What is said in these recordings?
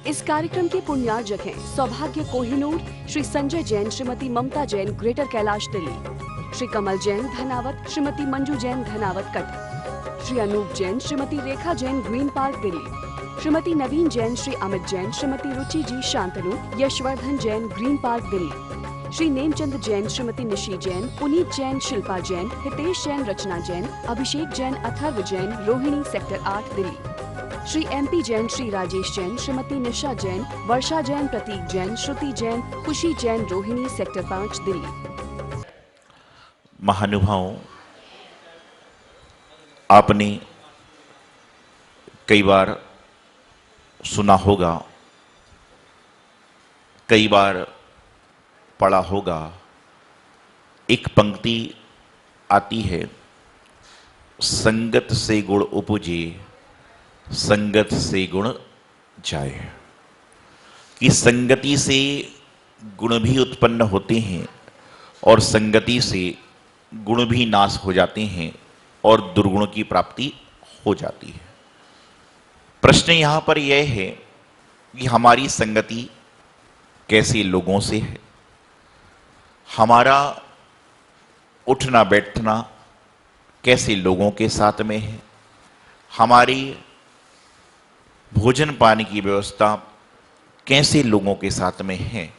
इस कार्यक्रम के पुण्यार्जक हैं सौभाग्य कोहिनूर, श्री संजय जैन, श्रीमती ममता Jain, greater Kailash Delhi, Shri Kamal Jain Dhanawat, Shrimati Manju Jain Dhanawat Cuttack, Shri Anoop Jain, Shrimati Rekha Jain green park Delhi, Shrimati नवीन जैन, श्री अमित जैन, श्रीमती रुचि जी शांतनु, यशवर्धन जैन ग्रीन पार्क दिल्ली, श्री नेमचंद जैन, श्रीमती निशी जैन, पुनीत जैन, शिल्पा जैन, हितेश जैन, रचना जैन, अभिषेक जैन, अथर्व जैन, रोहिणी सेक्टर 8 दिल्ली, श्री MP जैन, श्री राजेश जैन, श्रीमती निशा जैन, वर्षा जैन, प्रतीक जैन, श्रुति जैन, खुशी जैन, रोहिणी सेक्टर 5 दिल्ली। महानुभावों, आपने कई बार सुना होगा, कई बार पढ़ा होगा, एक पंक्ति आती है, संगत से गुण उपजे, संगत से गुण जाए। कि संगति से गुण भी उत्पन्न होते हैं और संगति से गुण भी नाश हो जाते हैं और दुर्गुण की प्राप्ति हो जाती है। प्रश्न यहां पर यह है कि हमारी संगति कैसे लोगों से है, हमारा उठना बैठना कैसे लोगों के साथ में है, हमारी भोजन पानी की व्यवस्था कैसे लोगों के साथ में है।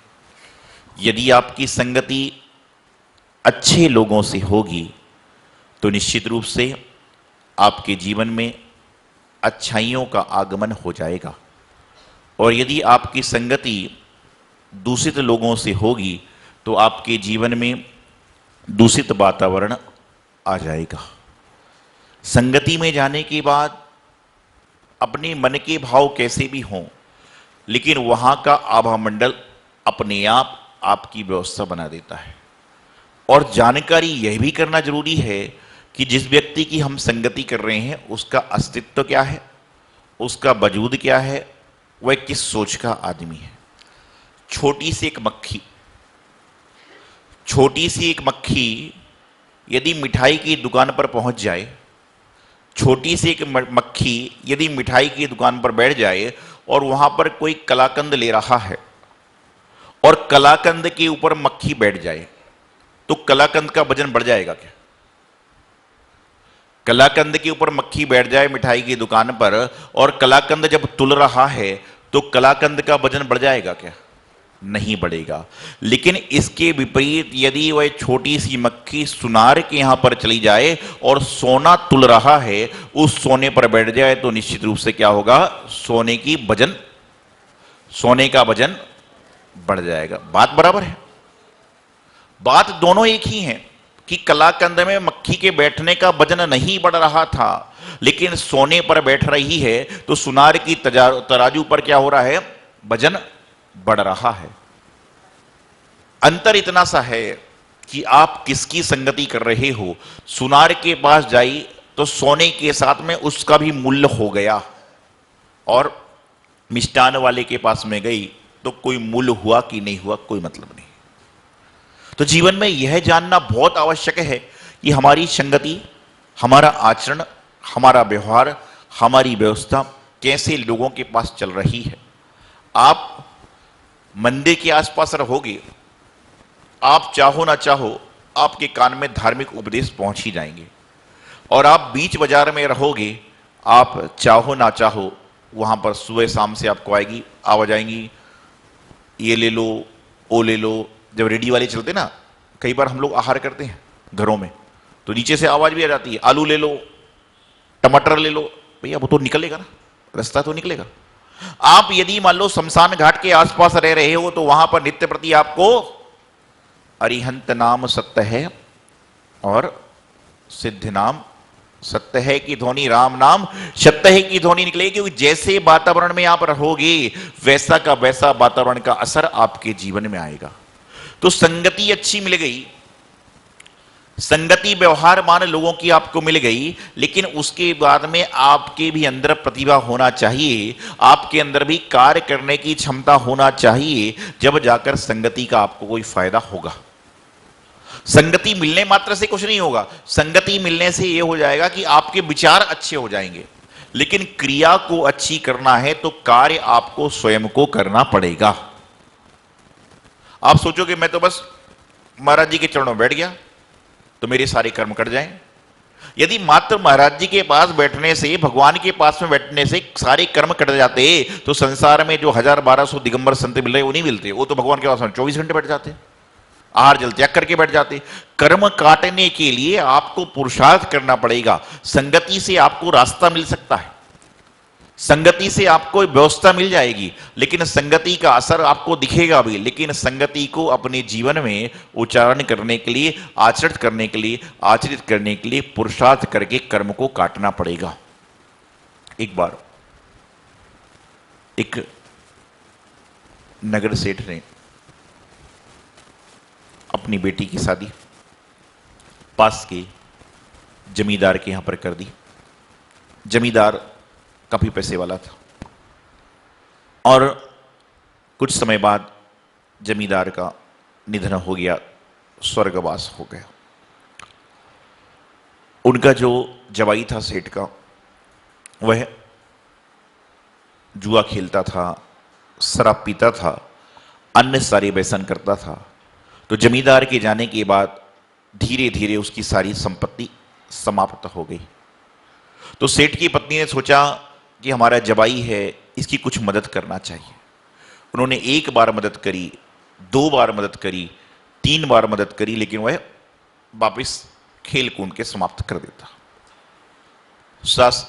यदि आपकी संगति अच्छे लोगों से होगी तो निश्चित रूप से आपके जीवन में अच्छाइयों का आगमन हो जाएगा, और यदि आपकी संगति दूषित लोगों से होगी तो आपके जीवन में दूषित वातावरण आ जाएगा। संगति में जाने के बाद अपने मन के भाव कैसे भी हों, लेकिन वहां का आभा मंडल अपने आप आपकी व्यवस्था बना देता है। और जानकारी यह भी करना जरूरी है कि जिस व्यक्ति की हम संगति कर रहे हैं उसका अस्तित्व क्या है, उसका वजूद क्या है, वह किस सोच का आदमी है। छोटी सी एक मक्खी यदि मिठाई की दुकान पर पहुंच जाए, छोटी सी एक मक्खी यदि मिठाई की दुकान पर बैठ जाए और वहां पर कोई कलाकंद ले रहा है और कलाकंद के ऊपर मक्खी बैठ जाए, तो कलाकंद का वजन बढ़ जाएगा क्या? कलाकंद के ऊपर मक्खी बैठ जाए मिठाई की दुकान पर और कलाकंद जब तुल रहा है तो कलाकंद का वजन बढ़ जाएगा क्या? नहीं बढ़ेगा। लेकिन इसके विपरीत यदि वह छोटी सी मक्खी सुनार के यहां पर चली जाए और सोना तुल रहा है, उस सोने पर बैठ जाए, तो निश्चित रूप से क्या होगा? सोने का वजन बढ़ जाएगा। बात बराबर है, बात दोनों एक ही है कि कलाकंद में मक्खी के बैठने का वजन नहीं बढ़ रहा था, लेकिन सोने पर बैठ रही है तो सुनार की तराजू पर क्या हो रहा है? वजन बढ़ रहा है। अंतर इतना सा है कि आप किसकी संगति कर रहे हो। सुनार के पास जाई तो सोने के साथ में उसका भी मूल्य हो गया, और मिष्टान वाले के पास में गई तो कोई मूल्य हुआ कि नहीं हुआ, कोई मतलब नहीं। तो जीवन में यह जानना बहुत आवश्यक है कि हमारी संगति, हमारा आचरण, हमारा व्यवहार, हमारी व्यवस्था कैसे लोगों के पास चल रही है। आप मंदिर के आसपास रहोगे, आप चाहो ना चाहो आपके कान में धार्मिक उपदेश पहुंच ही जाएंगे, और आप बीच बाजार में रहोगे, आप चाहो ना चाहो वहां पर सुबह शाम से आपको आवाज आएंगी, ये ले लो, वो ले लो। जब रेडी वाले चलते ना, कई बार हम लोग आहार करते हैं घरों में, तो नीचे से आवाज भी आ जाती है, आलू ले लो, टमाटर ले लो। भैया वो तो निकलेगा ना, रास्ता तो निकलेगा। आप यदि मान लो शमशान घाट के आसपास रह रहे हो तो वहां पर नित्य प्रति आपको अरिहंत नाम सत्य है और सिद्ध नाम सत्य है की ध्वनि, राम नाम सत्य है की ध्वनि निकलेगी। क्योंकि जैसे वातावरण में आप रहोगे वैसा का वैसा वातावरण का असर आपके जीवन में आएगा। तो संगति अच्छी मिल गई, संगति व्यवहारमान लोगों की आपको मिल गई, लेकिन उसके बाद में आपके भी अंदर प्रतिभा होना चाहिए, आपके अंदर भी कार्य करने की क्षमता होना चाहिए, जब जाकर संगति का आपको कोई फायदा होगा। संगति मिलने मात्र से कुछ नहीं होगा। संगति मिलने से यह हो जाएगा कि आपके विचार अच्छे हो जाएंगे, लेकिन क्रिया को अच्छी करना है तो कार्य आपको स्वयं को करना पड़ेगा। आप सोचोगे मैं तो बस महाराज जी के चरणों में बैठ गया तो मेरे सारे कर्म कट जाएं। यदि मात्र महाराज जी के पास बैठने से, भगवान के पास में बैठने से सारे कर्म कट जाते तो संसार में जो 1000-1200 दिगंबर संत मिल रहे वो नहीं मिलते। वो तो भगवान के पास में 24 घंटे बैठ जाते, आहार जल त्याग करके बैठ जाते। कर्म काटने के लिए आपको पुरुषार्थ करना पड़ेगा। संगति से आपको रास्ता मिल सकता है, संगति से आपको व्यवस्था मिल जाएगी, लेकिन संगति का असर आपको दिखेगा भी। लेकिन संगति को अपने जीवन में उच्चारण करने के लिए, आचरित करने के लिए, आचरित करने के लिए पुरुषार्थ करके कर्म को काटना पड़ेगा। एक बार एक नगर सेठ ने अपनी बेटी की शादी पास के जमींदार के यहां पर कर दी। जमींदार काफी पैसे वाला था और कुछ समय बाद जमींदार का निधन हो गया, स्वर्गवास हो गया। उनका जो जवाई था सेठ का, वह जुआ खेलता था, शराब पीता था, अन्य सारे व्यसन करता था। तो जमींदार के जाने के बाद धीरे धीरे उसकी सारी संपत्ति समाप्त हो गई। तो सेठ की पत्नी ने सोचा कि हमारा जवाई है, इसकी कुछ मदद करना चाहिए। उन्होंने 1 बार मदद करी, 2 बार मदद करी, 3 बार मदद करी, लेकिन वह वापिस खेल कूद के समाप्त कर देता। सास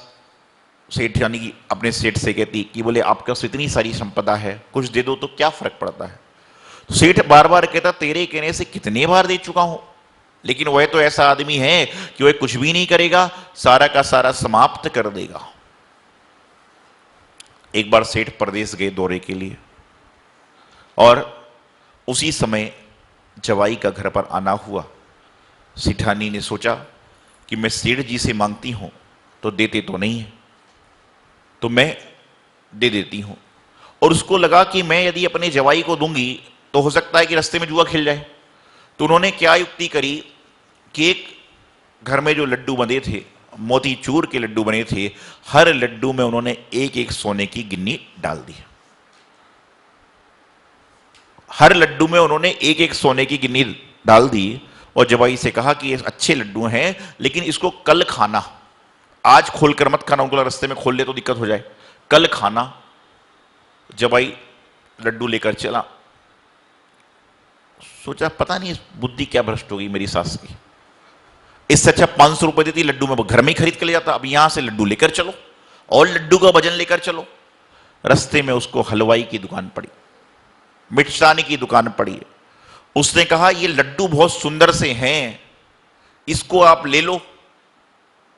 सेठ यानी कि अपने सेठ से कहती कि बोले आपके पास इतनी सारी संपदा है, कुछ दे दो तो क्या फर्क पड़ता है। तो सेठ बार बार कहता तेरे कहने से कितने बार दे चुका हूं, लेकिन वह तो ऐसा आदमी है कि वह कुछ भी नहीं करेगा, सारा का सारा समाप्त कर देगा। एक बार सेठ परदेश गए दौरे के लिए और उसी समय जवाई का घर पर आना हुआ। सेठानी ने सोचा कि मैं सेठ जी से मांगती हूं तो देते तो नहीं है, तो मैं दे देती हूं। और उसको लगा कि मैं यदि अपने जवाई को दूंगी तो हो सकता है कि रास्ते में जुआ खेल जाए। तो उन्होंने क्या युक्ति करी कि एक घर में जो लड्डू बंधे थे, मोतीचूर के लड्डू बने थे, हर लड्डू में उन्होंने 1-1 सोने की गिन्नी डाल दी। हर लड्डू में उन्होंने 1-1 सोने की गिन्नी डाल दी और जवाई से कहा कि ये अच्छे लड्डू हैं, लेकिन इसको कल खाना, आज खोलकर मत खाना, उनको रास्ते में खोल ले तो दिक्कत हो जाए, कल खाना। जवाई लड्डू लेकर चला। सोचा पता नहीं बुद्धि क्या भ्रष्ट हो गई मेरी सास की, इससे अच्छा 500 रुपए देती, लड्डू में घर में ही खरीद के ले जाता। अब यहां से लड्डू लेकर चलो और लड्डू का वजन लेकर चलो। रास्ते में उसको हलवाई की दुकान पड़ी, मिष्ठानी की दुकान पड़ी। उसने कहा ये लड्डू बहुत सुंदर से हैं, इसको आप ले लो।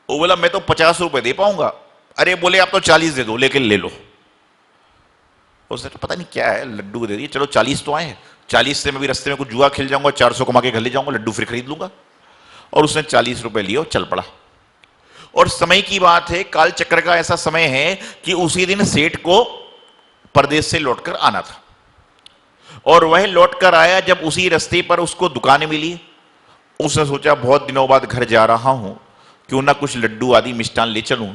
वो बोला मैं तो 50 रुपए दे पाऊंगा। अरे बोले आप तो 40 दे दो, लेकिन ले लो। उसने तो पता नहीं क्या है, लड्डू दे दिए, चलो 40 तो आए, 40 से मैं भी रास्ते में कुछ जुआ खेल जाऊंगा, 400 कमा के घर ले जाऊंगा, लड्डू फिर खरीद लूंगा। और उसने 40 रुपए लिए और चल पड़ा। और समय की बात है, काल चक्र का ऐसा समय है कि उसी दिन सेठ को परदेश से लौटकर आना था और वह लौटकर आया। जब उसी रास्ते पर उसको दुकानें मिली, उसने सोचा बहुत दिनों बाद घर जा रहा हूं, क्यों ना कुछ लड्डू आदि मिष्ठान ले चलूं।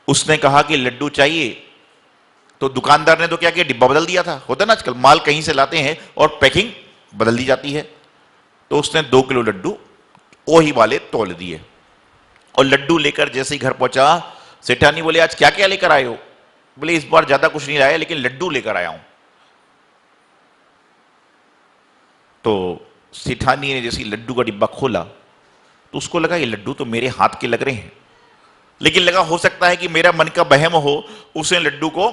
उसने कहा कि लड्डू चाहिए, तो दुकानदार ने तो क्या किया, डिब्बा बदल दिया था। होता ना आजकल माल कहीं से लाते हैं और पैकिंग बदल दी जाती है। तो उसने 2 किलो लड्डू वही वाले तोल दिए और लड्डू लेकर जैसे ही घर पहुंचा, सेठानी बोले आज क्या क्या लेकर आए हो। बोले इस बार ज्यादा कुछ नहीं लाया, लेकिन लड्डू लेकर आया हूं। तो सेठानी ने जैसे लड्डू का डिब्बा खोला तो उसको लगा ये लड्डू तो मेरे हाथ के लग रहे हैं, लेकिन लगा हो सकता है कि मेरा मन का वहम हो। उसने लड्डू को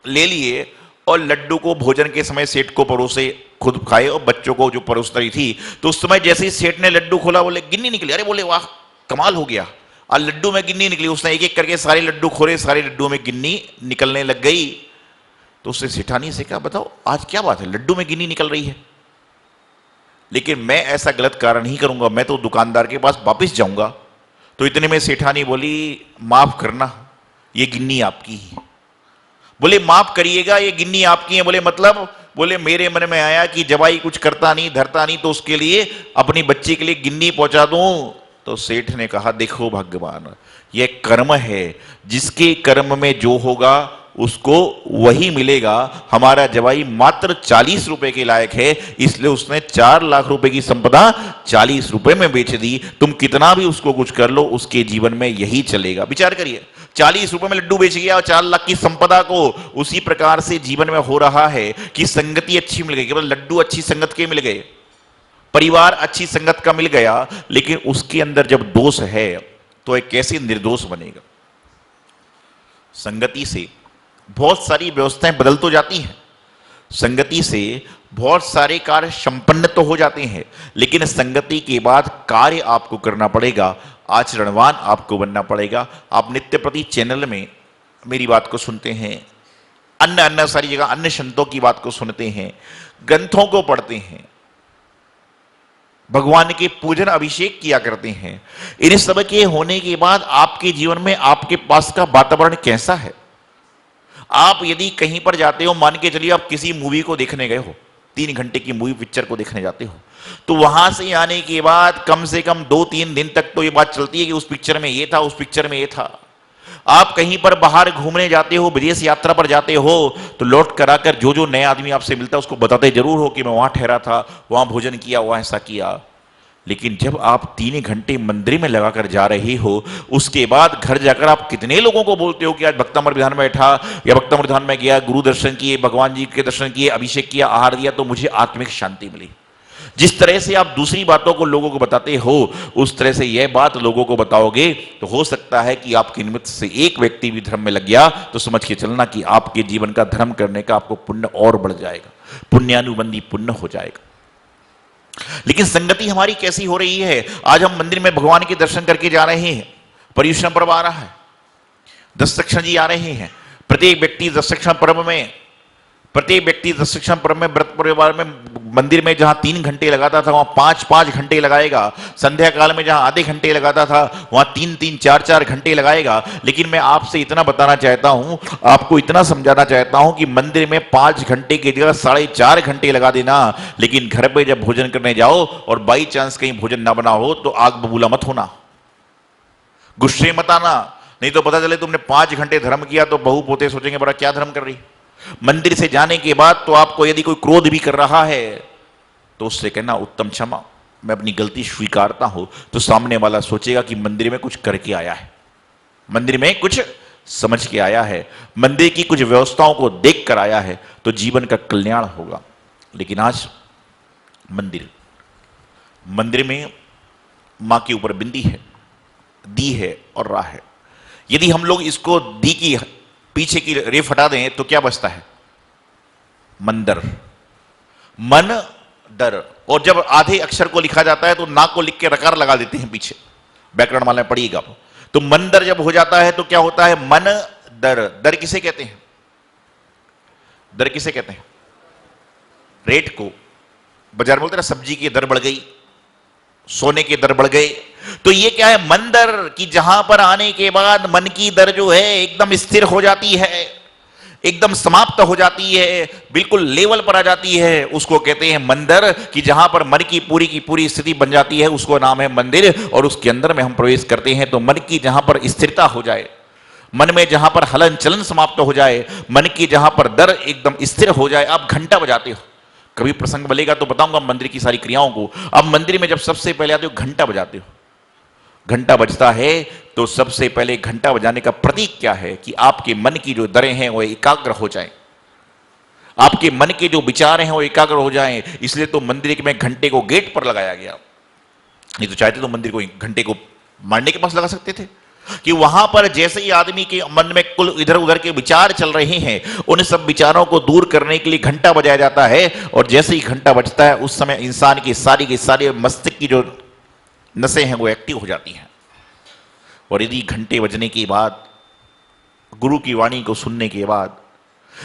ले लिए और लड्डू को भोजन के समय सेठ को परोसे, खुद खाए और बच्चों को जो परोस रही थी। तो उस समय जैसे ही सेठ ने लड्डू खोला, बोले गिन्नी निकली। अरे बोले वाह कमाल हो गया, और लड्डू में गिन्नी निकली। उसने एक एक करके सारे लड्डू खोले, सारे लड्डू में गिन्नी निकलने लग गई। तो उसने सेठानी से कहा बताओ आज क्या बात है, लड्डू में गिन्नी निकल रही है। लेकिन मैं ऐसा गलत कारण नहीं करूंगा, मैं तो दुकानदार के पास वापिस जाऊंगा। तो इतने में सेठानी बोली माफ करना, ये गिन्नी आपकी ही। बोले माफ करिएगा, ये गिन्नी आपकी है। बोले मतलब, बोले मेरे मन में आया कि जवाई कुछ करता नहीं धरता नहीं, तो उसके लिए अपनी बच्ची के लिए गिन्नी पहुंचा दूं। तो सेठ ने कहा, देखो भगवान, यह कर्म है, जिसके कर्म में जो होगा उसको वही मिलेगा। हमारा जवाई मात्र 40 रुपए के लायक है, इसलिए उसने 4 लाख रुपए की संपदा 40 रुपए में बेच दी। तुम कितना भी उसको कुछ कर लो, उसके जीवन में यही चलेगा। विचार करिए, 40 रुपए में लड्डू बेच गया और 4 लाख की संपदा को। उसी प्रकार से जीवन में हो रहा है कि संगति अच्छी मिल गई, केवल लड्डू अच्छी संगत के मिल गए, परिवार अच्छी संगत का मिल गया, लेकिन उसके अंदर जब दोष है तो एक कैसे निर्दोष बनेगा। संगति से बहुत सारी व्यवस्थाएं बदल तो जाती हैं, संगति से बहुत सारे कार्य संपन्न तो हो जाते हैं, लेकिन संगति के बाद कार्य आपको करना पड़ेगा, आचरणवान आपको बनना पड़ेगा। आप नित्य प्रति चैनल में मेरी बात को सुनते हैं, अन्य अन्य सारी जगह अन्य संतों की बात को सुनते हैं, ग्रंथों को पढ़ते हैं, भगवान के पूजन अभिषेक किया करते हैं। इन सब के होने के बाद आपके जीवन में आपके पास का वातावरण कैसा है? आप यदि कहीं पर जाते हो, मान के चलिए आप किसी मूवी को देखने गए हो, 3 घंटे की मूवी पिक्चर को देखने जाते हो, तो वहां से आने के बाद कम से कम 2-3 दिन तक तो ये बात चलती है कि उस पिक्चर में ये था, उस पिक्चर में ये था। आप कहीं पर बाहर घूमने जाते हो, विदेश यात्रा पर जाते हो, तो लौट कर आकर जो जो नया आदमी आपसे मिलता है उसको बताते जरूर हो कि मैं वहां ठहरा था, वहां भोजन किया, वहां ऐसा किया। लेकिन जब आप 3 घंटे मंदिर में लगाकर जा रहे हो, उसके बाद घर जाकर आप कितने लोगों को बोलते हो कि आज भक्तामृत विधान में बैठा या भक्तामृत विधान में गया, गुरु दर्शन किए, भगवान जी के दर्शन किए, अभिषेक किया, आहार दिया, तो मुझे आत्मिक शांति मिली। जिस तरह से आप दूसरी बातों को लोगों को बताते हो, उस तरह से यह बात लोगों को बताओगे तो हो सकता है कि आपके निमित्त से एक व्यक्ति भी धर्म में लग गया तो समझ के चलना कि आपके जीवन का धर्म करने का आपको पुण्य और बढ़ जाएगा, पुण्यानुबंधी पुण्य हो जाएगा। लेकिन संगति हमारी कैसी हो रही है? आज हम मंदिर में भगवान के दर्शन करके जा रहे हैं, पर्युषण पर्व आ रहा है, दशदक्षिण जी आ रहे हैं। प्रत्येक व्यक्ति दशदक्षिण पर्व में व्रत परिवार में मंदिर में जहां 3 घंटे लगाता था वहां 5-5 घंटे लगाएगा, संध्या काल में जहां आधे घंटे लगाता था वहां 3-3, 4-4 घंटे लगाएगा। लेकिन मैं आपसे इतना बताना चाहता हूं, आपको इतना समझाना चाहता हूं कि मंदिर में 5 घंटे की जगह 4.5 घंटे लगा देना, लेकिन घर पे जब भोजन करने जाओ और बाई चांस कहीं भोजन ना बना हो तो आग बबूला मत होना, गुस्से मत आना, नहीं तो पता चले तुमने 5 घंटे धर्म किया तो बहू पोते सोचेंगे बड़ा क्या धर्म कर रही। मंदिर से जाने के बाद तो आपको यदि कोई क्रोध भी कर रहा है तो उससे कहना उत्तम क्षमा, मैं अपनी गलती स्वीकारता हूं, तो सामने वाला सोचेगा कि मंदिर में कुछ करके आया है, मंदिर में कुछ समझ के आया है, मंदिर की कुछ व्यवस्थाओं को देख कर आया है, तो जीवन का कल्याण होगा। लेकिन आज मंदिर में मां के ऊपर बिंदी है, दी है और रा है। यदि हम लोग इसको दी की पीछे की रेफ हटा दें तो क्या बचता है? मंदर, मन दर। और जब आधे अक्षर को लिखा जाता है तो ना को लिख के रकार लगा देते हैं पीछे, व्याकरण वाले पढ़िएगा। तो मंदर जब हो जाता है तो क्या होता है? मन दर। दर किसे कहते हैं? दर किसे कहते हैं? रेट को। बाजार में बोलते हैं सब्जी की दर बढ़ गई, सोने के दर बढ़ गए, तो ये क्या है? मंदर की, जहां पर आने के बाद मन की दर जो है एकदम स्थिर हो जाती है, एकदम समाप्त हो जाती है, बिल्कुल लेवल पर आ जाती है, उसको कहते हैं मंदिर। कि जहां पर मन की पूरी स्थिति बन जाती है उसको नाम है मंदिर। और उसके अंदर में हम प्रवेश करते हैं तो मन की जहां पर स्थिरता हो जाए, मन में जहां पर हलन चलन समाप्त हो जाए, मन की जहां पर दर एकदम स्थिर हो जाए। आप घंटा बजाते हो, कभी प्रसंग बलेगा तो बताऊंगा मंदिर की सारी क्रियाओं को। अब मंदिर में जब सबसे पहले आते हो घंटा बजाते हो, घंटा बजता है तो सबसे पहले घंटा बजाने का प्रतीक क्या है? कि आपके मन की जो दरें हैं वो एकाग्र हो जाएं, आपके मन के जो विचार हैं वो एकाग्र हो जाएं। इसलिए तो मंदिर में घंटे को गेट पर लगाया गया, नहीं तो चाहते तो मंदिर को घंटे को मारने के पास लगा सकते थे, कि वहां पर जैसे ही आदमी के मन में कुल इधर उधर के विचार चल रहे हैं, उन सब विचारों को दूर करने के लिए घंटा बजाया जाता है। और जैसे ही घंटा बजता है उस समय इंसान की सारी मस्तिष्क की जो नसें हैं वो एक्टिव हो जाती हैं। और यदि घंटे बजने के बाद, गुरु की वाणी को सुनने के बाद,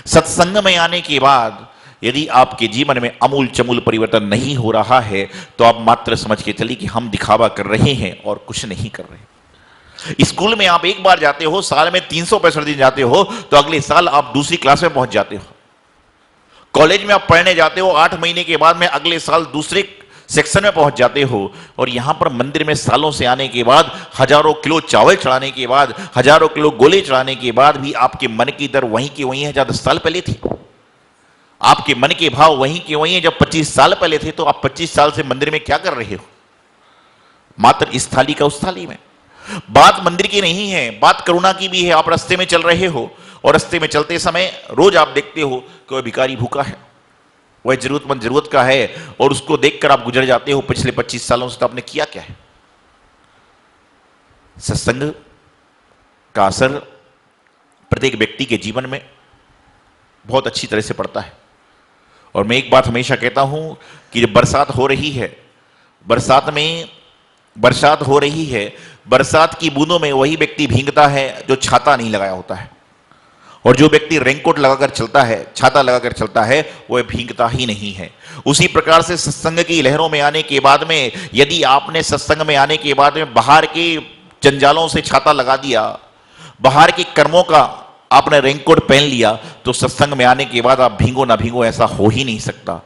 सत्संग में आने के बाद यदि आपके जीवन में अमूल चमूल परिवर्तन नहीं हो रहा है तो आप मात्र समझ के चलिए कि हम दिखावा कर रहे हैं और कुछ नहीं कर रहे। स्कूल में आप एक बार जाते हो, साल में 365 दिन जाते हो, तो अगले साल आप दूसरी क्लास में पहुंच जाते हो। कॉलेज में आप पढ़ने जाते हो, 8 महीने के बाद में अगले साल दूसरे सेक्शन में पहुंच जाते हो और यहां पर मंदिर में सालों से आने के बाद, हजारों किलो चावल चढ़ाने के बाद, हजारों किलो गोले चढ़ाने के बाद भी आपके मन की दर वहीं की वहीं है जहां 10 साल पहले थी। आपके मन के भाव वहीं के वहीं है जब 25 साल पहले थे। तो आप 25 साल से मंदिर में क्या कर रहे हो? मात्र इस थाली का उस थाली में। बात मंदिर की नहीं है, बात करुणा की भी है। आप रास्ते में चल रहे हो और रास्ते में चलते समय रोज आप देखते हो कि वह भिखारी भूखा है, वह जरूरतमंद जरूरत का है, और उसको देखकर आप गुजर जाते हो। पिछले 25 सालों से तो आपने किया क्या है? सत्संग का असर प्रत्येक व्यक्ति के जीवन में बहुत अच्छी तरह से पड़ता है। और मैं एक बात हमेशा कहता हूं कि जब बरसात हो रही है, बरसात हो रही है, बरसात की बूंदों में वही व्यक्ति भीगता है जो छाता नहीं लगाया होता है, और जो व्यक्ति रेनकोट लगाकर चलता है, छाता लगाकर चलता है, वह भीगता ही नहीं है। उसी प्रकार से सत्संग की लहरों में आने के बाद में, यदि आपने सत्संग में आने के बाद में बाहर के जंजालों से छाता लगा दिया, बाहर के कर्मों का आपने रेनकोट पहन लिया, तो सत्संग में आने के बाद आप भीगो ना भीगो ऐसा हो ही नहीं सकता।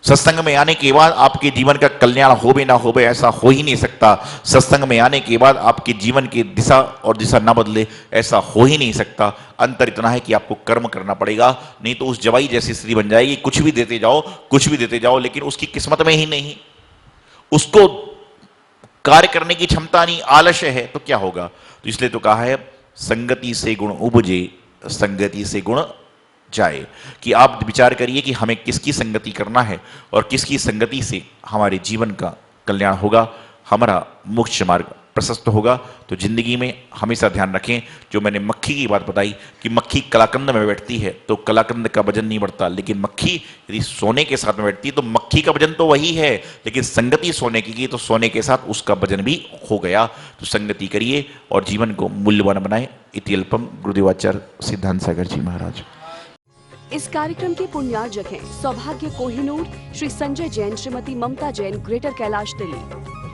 सत्संग में आने के बाद आपके जीवन का कल्याण होवे ना होवे ऐसा हो ही नहीं सकता। सत्संग में आने के बाद आपके जीवन की दिशा और दिशा ना बदले ऐसा हो ही नहीं सकता। अंतर इतना है कि आपको कर्म करना पड़ेगा, नहीं तो उस जवाई जैसी स्थिति बन जाएगी। कुछ भी देते जाओ, कुछ भी देते जाओ, लेकिन उसकी किस्मत में ही नहीं, उसको कार्य करने की क्षमता नहीं, आलस्य है, तो क्या होगा? तो इसलिए तो कहा है संगति से गुण उपजे, संगति से गुण जाए। कि आप विचार करिए कि हमें किसकी संगति करना है और किसकी संगति से हमारे जीवन का कल्याण होगा, हमारा मोक्ष मार्ग प्रशस्त होगा। तो जिंदगी में हमेशा ध्यान रखें, जो मैंने मक्खी की बात बताई कि मक्खी कलाकंद में बैठती है तो कलाकंद का वजन नहीं बढ़ता, लेकिन मक्खी यदि सोने के साथ में बैठती है तो मक्खी का वजन तो वही है, लेकिन संगति सोने की तो सोने के साथ उसका वजन भी हो गया। तो संगति करिए और जीवन को मूल्यवान बनाएं। इति अल्पम। गुरुदेवाचार्य सिद्धांत सागर जी महाराज। इस कार्यक्रम के पुण्यार्जक हैं सौभाग्य कोहिनूर, श्री संजय जैन, श्रीमती ममता Jain, greater Kailash Delhi,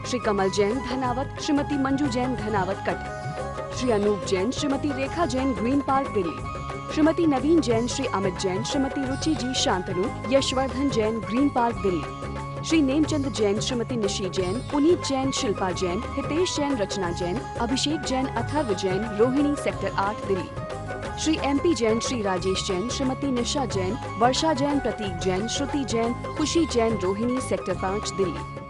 Shri Kamal Jain Dhanawat, Shrimati Manju Jain Dhanawat cut, Shri Anoop Jain, Shrimati Rekha Jain, green park Delhi, Shrimati नवीन जैन, श्री अमित जैन, श्रीमती रुचि जी शांतनु, यशवर्धन जैन, ग्रीन पार्क दिल्ली, श्री नेमचंद जैन, श्रीमती निशी जैन, पुनीत जैन, शिल्पा जैन, हितेश जैन, रचना जैन, अभिषेक जैन, अथर्व जैन, रोहिणी, सेक्टर 8 दिल्ली, श्री MP जैन, श्री राजेश जैन, श्रीमती निशा जैन, वर्षा जैन, प्रतीक जैन, श्रुति जैन, खुशी जैन, रोहिणी, सेक्टर 5 दिल्ली।